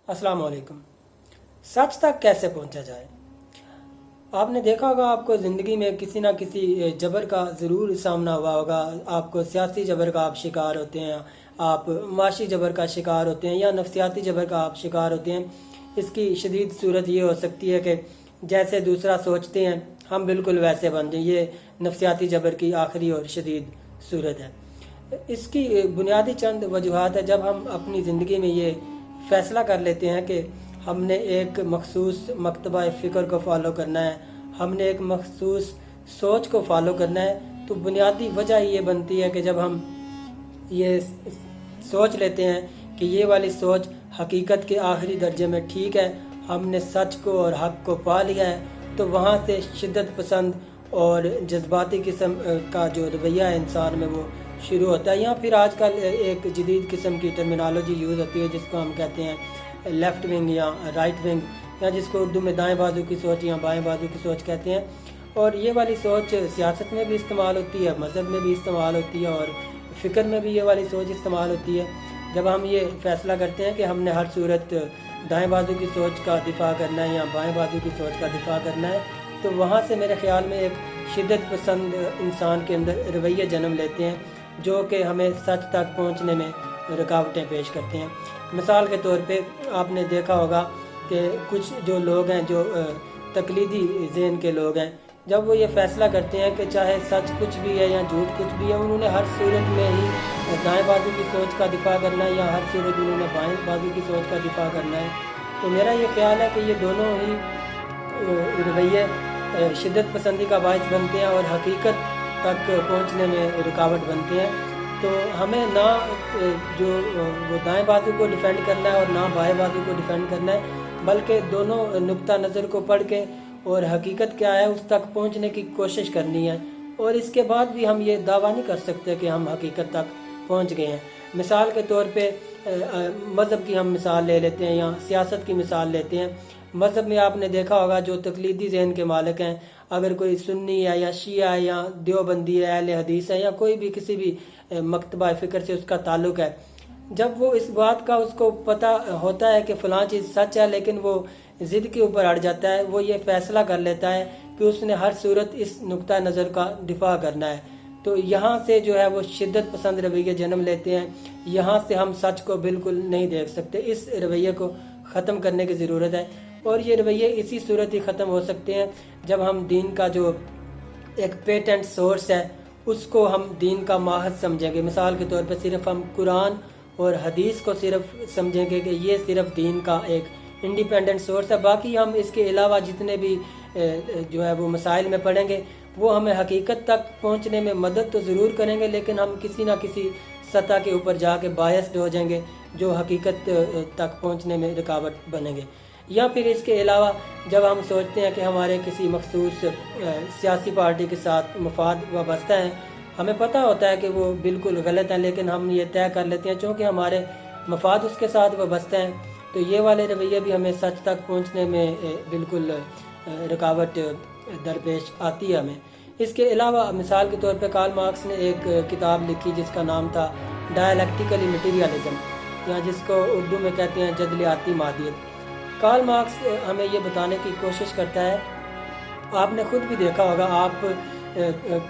अस्सलाम वालेकुम। सच तक कैसे पहुंचा जाए? आपने देखा होगा, आपको ज़िंदगी में किसी ना किसी जबर का ज़रूर सामना हुआ होगा। आपको सियासी जबर का आप शिकार होते हैं, आप माशी जबर का शिकार होते हैं, या नफ्सियाती जबर का आप शिकार होते हैं। इसकी शदीद सूरत ये हो सकती है कि जैसे दूसरा सोचते हैं हम बिल्कुल वैसे बन जाएं। ये नफ्सियाती जबर की आखिरी और शदीद सूरत है। इसकी बुनियादी चंद वजूहात है। जब हम अपनी ज़िंदगी में ये फ़ैसला कर लेते हैं कि हमने एक मखसूस मकतबा फ़िक्र को फॉलो करना है, हमने एक मखसूस सोच को फॉलो करना है, तो बुनियादी वजह ये बनती है कि जब हम ये सोच लेते हैं कि ये वाली सोच हकीकत के आखिरी दर्जे में ठीक है, हमने सच को और हक को पा लिया है, तो वहाँ से शिद्दत पसंद और जज्बाती किस्म का जो रवैया है इंसान में वो शुरू होता है। या फिर आजकल एक जदीद किस्म की टर्मिनोलॉजी यूज़ होती है जिसको हम कहते हैं लेफ़्ट विंग या राइट विंग, या जिसको उर्दू में दाएं बाजू की सोच या बाएं बाजू की सोच कहते हैं। और ये वाली सोच सियासत में भी इस्तेमाल होती है, मज़हब में भी इस्तेमाल होती है, और फ़िक्र में भी ये वाली सोच इस्तेमाल होती है। जब हम ये फ़ैसला करते हैं कि हमने हर सूरत दाएं बाजू की सोच का दिफा करना है या बाएं बाजू की सोच का दिफा करना है, तो वहाँ से मेरे ख़्याल में एक शिद्दत पसंद इंसान के अंदर रवैये जन्म लेते हैं जो कि हमें सच तक पहुँचने में रुकावटें पेश करते हैं। मिसाल के तौर पे आपने देखा होगा कि कुछ जो लोग हैं, जो तकलीदी ज़हन के लोग हैं, जब वो ये फ़ैसला करते हैं कि चाहे सच कुछ भी है या झूठ कुछ भी है, उन्होंने हर सूरत में ही दाएं बाजू की सोच का दिफा करना है, या हर सूरत में उन्होंने बाएं बाजू की सोच का दिफा करना है। तो मेरा ये ख्याल है कि ये दोनों ही रवैये शिद्दत पसंदी का बायस बनते हैं और हकीकत तक पहुंचने में रुकावट बनते हैं। तो हमें ना जो वो दाएं बाजू को डिफेंड करना है और ना बाएं बाजू को डिफेंड करना है, बल्कि दोनों नुक्ता नज़र को पढ़ के और हकीकत क्या है उस तक पहुंचने की कोशिश करनी है। और इसके बाद भी हम ये दावा नहीं कर सकते कि हम हकीकत तक पहुंच गए हैं। मिसाल के तौर पे मज़हब की हम मिसाल ले लेते हैं या सियासत की मिसाल लेते हैं। मज़हब में आपने देखा होगा जो तकलीदी ज़हन के मालिक हैं, अगर कोई सुन्नी है या शिया है या देवबंदी है, अहले हदीस है, या कोई भी किसी भी मकतबा फ़िक्र से उसका ताल्लुक़ है, जब वो इस बात का उसको पता होता है कि फ़लाँ चीज़ सच है, लेकिन वो ज़िद के ऊपर अड़ जाता है, वो ये फ़ैसला कर लेता है कि उसने हर सूरत इस नुक्ता नज़र का दिफा करना है, तो यहाँ से जो है वो शिद्दत पसंद रवैये जन्म लेते हैं। यहाँ से हम सच को बिल्कुल नहीं देख सकते। इस रवैये को ख़त्म करने की ज़रूरत है, और ये रवैये इसी सूरत ही ख़त्म हो सकते हैं जब हम दीन का जो एक पेटेंट सोर्स है उसको हम दीन का माहद समझेंगे। मिसाल के तौर पे सिर्फ हम कुरान और हदीस को सिर्फ समझेंगे कि ये सिर्फ दीन का एक इंडिपेंडेंट सोर्स है, बाकी हम इसके अलावा जितने भी जो है वो मसाइल में पढ़ेंगे वो हमें हकीकत तक पहुंचने में मदद तो ज़रूर करेंगे, लेकिन हम किसी ना किसी सतह के ऊपर जाके बायस्ड हो जाएंगे जो हकीकत तक पहुंचने में रुकावट बनेंगे। या फिर इसके अलावा जब हम सोचते हैं कि हमारे किसी मखसूस सियासी पार्टी के साथ मफाद वाबस्ता है, हमें पता होता है कि वो बिल्कुल गलत है, लेकिन हम ये तय कर लेते हैं चूँकि हमारे मफाद उसके साथ वाबस्ता हैं, तो ये वाले रवैये भी हमें सच तक पहुँचने में बिल्कुल रुकावट दरपेश आती है हमें। इसके अलावा मिसाल के तौर पे कार्ल मार्क्स ने एक किताब लिखी जिसका नाम था डायलेक्टिकल मटीरियलिज्म, या जिसको उर्दू में कहते हैं जदलियाती मादियत। कार्ल मार्क्स हमें ये बताने की कोशिश करता है, आपने खुद भी देखा होगा, आप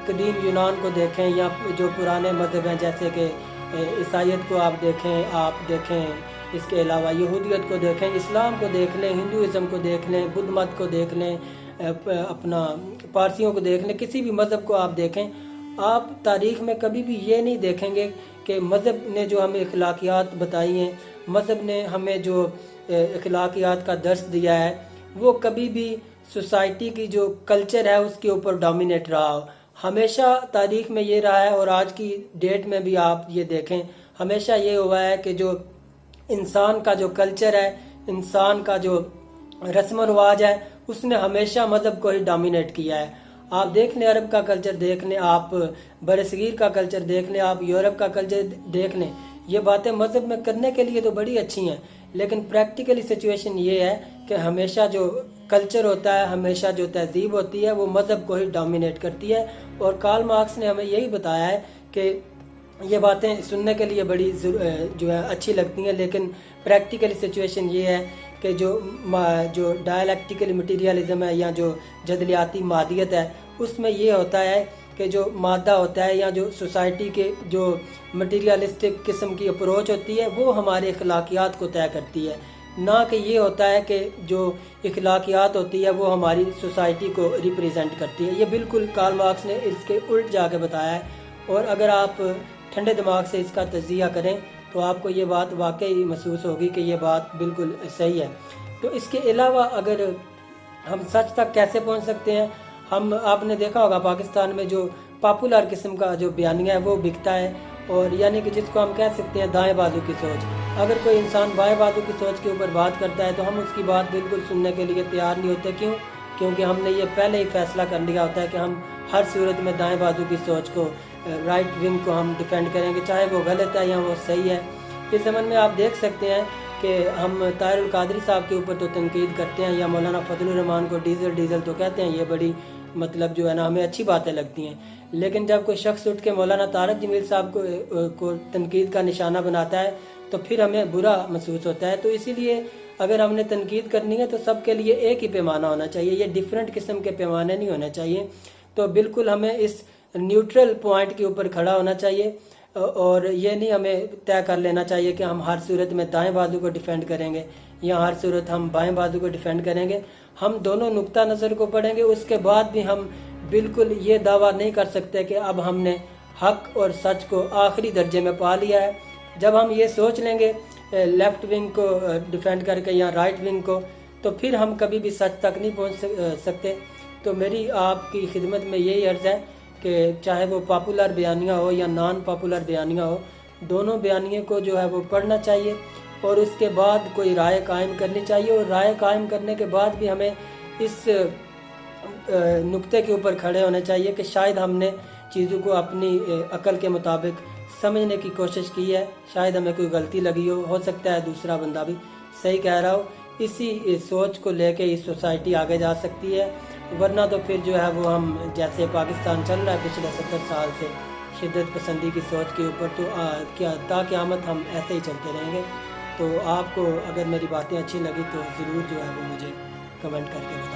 कदीम यूनान को देखें या जो पुराने मज़हब हैं जैसे कि ईसाईयत को आप देखें, इसके अलावा यहूदियत को देखें, इस्लाम को देख लें, हिंदुइज़म को देख लें, बुद्ध मत को देख लें, अपना पारसियों को देख लें, किसी भी मज़हब को आप देखें, आप तारीख़ में कभी भी ये नहीं देखेंगे कि मज़हब ने जो हमें अखलाकियात बताई हैं, मज़हब ने हमें जो अखलाकियात का दर्स दिया है, वो कभी भी सोसाइटी की जो कल्चर है उसके ऊपर डोमिनेट रहा हो। हमेशा तारीख़ में ये रहा है, और आज की डेट में भी आप ये देखें, हमेशा ये हुआ है कि जो इंसान का जो कल्चर है, इंसान का जो रस्म रवाज है, उसने हमेशा मज़हब को ही डोमिनेट किया है। आप देख लें, अरब का कल्चर देख लें, आप बरसगीर का कल्चर देख लें, आप यूरोप का कल्चर देख लें, ये बातें मज़हब में करने के लिए तो बड़ी अच्छी हैं, लेकिन प्रैक्टिकली सिचुएशन ये है कि हमेशा जो कल्चर होता है, हमेशा जो तहजीब होती है, वो मज़हब को ही डोमिनेट करती है। और कार्ल मार्क्स ने हमें यही बताया है कि یہ باتیں سننے کے لیے بڑی جو ہے اچھی لگتی ہیں، لیکن پریکٹیکل سچویشن یہ ہے کہ جو ڈائلیکٹیکل مٹیریلزم ہے یا جو جدلیاتی مادیت ہے، اس میں یہ ہوتا ہے کہ جو مادہ ہوتا ہے یا جو سوسائٹی کے جو مٹیریلسٹک قسم کی اپروچ ہوتی ہے وہ ہمارے اخلاقیات کو طے کرتی ہے، نہ کہ یہ ہوتا ہے کہ جو اخلاقیات ہوتی ہے وہ ہماری سوسائٹی کو ریپریزنٹ کرتی ہے۔ یہ بالکل کارل مارکس نے اس کے الٹ جا کے بتایا ہے، اور اگر آپ ٹھنڈے دماغ سے اس کا تجزیہ کریں تو آپ کو یہ بات واقعی محسوس ہوگی کہ یہ بات بالکل صحیح ہے۔ تو اس کے علاوہ اگر ہم سچ تک کیسے پہنچ سکتے ہیں، آپ نے دیکھا ہوگا پاکستان میں جو پاپولر قسم کا جو بیانیہ ہے وہ بکتا ہے، اور یعنی کہ جس کو ہم کہہ سکتے ہیں دائیں بازو کی سوچ۔ اگر کوئی انسان بائیں بازو کی سوچ کے اوپر بات کرتا ہے تو ہم اس کی بات بالکل سننے کے لیے تیار نہیں ہوتے۔ کیونکہ ہم نے یہ پہلے ہی فیصلہ کر لیا ہوتا ہے کہ ہم ہر صورت میں دائیں بازو کی سوچ کو، رائٹ ونگ کو ہم ڈیفینڈ کریں گے، چاہے وہ غلط ہے یا وہ صحیح ہے۔ اس زمن میں آپ دیکھ سکتے ہیں کہ ہم طاہر القادری صاحب کے اوپر تو تنقید کرتے ہیں، یا مولانا فضل الرحمان کو ڈیزل تو کہتے ہیں، یہ بڑی مطلب جو ہے نا ہمیں اچھی باتیں لگتی ہیں، لیکن جب کوئی شخص اٹھ کے مولانا طارق جمیل صاحب کو تنقید کا نشانہ بناتا ہے تو پھر ہمیں برا محسوس ہوتا ہے۔ تو اسی لیے اگر ہم نے تنقید کرنی ہے تو سب کے لیے ایک ہی پیمانہ ہونا چاہیے، یہ ڈیفرنٹ قسم کے پیمانے نہیں ہونے چاہیے۔ تو بالکل ہمیں اس نیوٹرل پوائنٹ کے اوپر کھڑا ہونا چاہیے، اور یہ نہیں ہمیں طے کر لینا چاہیے کہ ہم ہر صورت میں دائیں بازو کو ڈیفینڈ کریں گے یا ہر صورت ہم بائیں بازو کو ڈیفینڈ کریں گے۔ ہم دونوں نقطہ نظر کو پڑھیں گے، اس کے بعد بھی ہم بالکل یہ دعویٰ نہیں کر سکتے کہ اب ہم نے حق اور سچ کو آخری درجے میں پا لیا ہے۔ جب ہم یہ سوچ لیں گے لیفٹ ونگ کو ڈیفینڈ کر کے یا رائٹ ونگ کو، تو پھر ہم کبھی بھی سچ تک نہیں پہنچ سکتے۔ تو میری آپ کی خدمت میں یہی عرض ہے کہ چاہے وہ پاپولر بیانیہ ہو یا نان پاپولر بیانیہ ہو، دونوں بیانیے کو جو ہے وہ پڑھنا چاہیے، اور اس کے بعد کوئی رائے قائم کرنی چاہیے، اور رائے قائم کرنے کے بعد بھی ہمیں اس نقطے کے اوپر کھڑے ہونے چاہیے کہ شاید ہم نے چیزوں کو اپنی عقل کے مطابق سمجھنے کی کوشش کی ہے، شاید ہمیں کوئی غلطی لگی ہو سکتا ہے دوسرا بندہ بھی صحیح کہہ رہا ہو۔ اسی سوچ کو لے کے یہ سوسائٹی آگے جا سکتی ہے، ورنہ تو پھر جو ہے وہ ہم جیسے پاکستان چل رہا ہے پچھلے 70 سال سے شدت پسندی کی سوچ کے اوپر، تو تا قیامت ہم ایسے ہی چلتے رہیں گے۔ تو آپ کو اگر میری باتیں اچھی لگی تو ضرور جو ہے وہ مجھے کمنٹ کر کے بتائیں۔